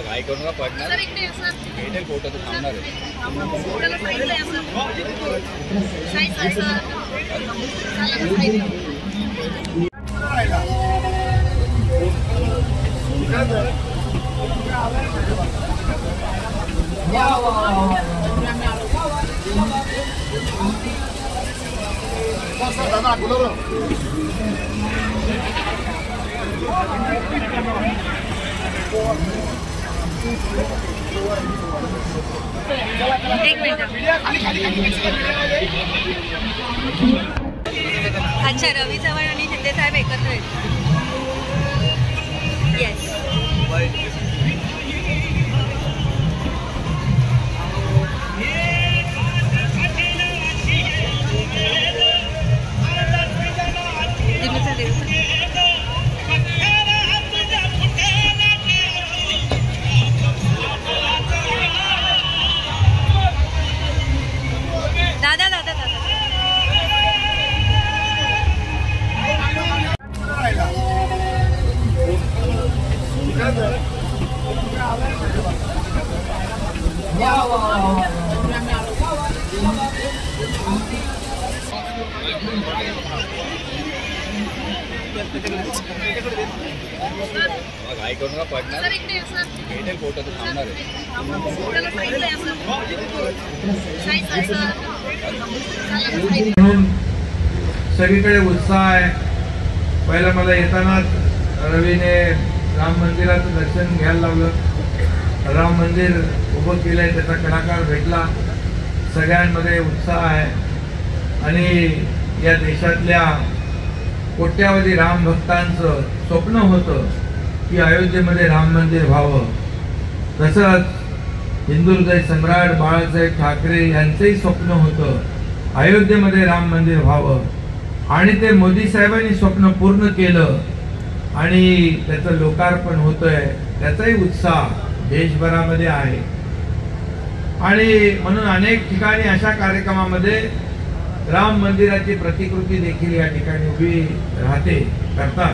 घाई करू नका पडणार भेटेल फोटो तू थांबणार एक मिनिट. अच्छा, रवी चव्हाण आणि शिंदे साहेब एकत्र आहेत. येस. दादा दादा दादा घाई करू नका पडणार भेटेल फोटो तू थांबणार सगळीकडे उत्साह आहे. पहिला मला येतानाच रवीने राम मंदिराचं दर्शन घ्यायला लावलं. राम मंदिर उभं केलंय, त्याचा कलाकार भेटला. सगळ्यांमध्ये उत्साह आहे आणि या देशातल्या कोट्यावधी राम भक्तांचं स्वप्न होतं की अयोध्येमध्ये राम मंदिर व्हावं. तसंच हिंदू हृदय सम्राट बाळासाहेब ठाकरे यांचंही स्वप्न होतं अयोध्येमध्ये राम मंदिर व्हावं आणि ते मोदी साहेबांनी स्वप्न पूर्ण केलं आणि त्याचं लोकार्पण होतंय. त्याचाही उत्साह देशभरामध्ये आहे आणि म्हणून अनेक ठिकाणी अशा कार्यक्रमामध्ये राम मंदिराची प्रतिकृती देखील या ठिकाणी उभी राहते करतात.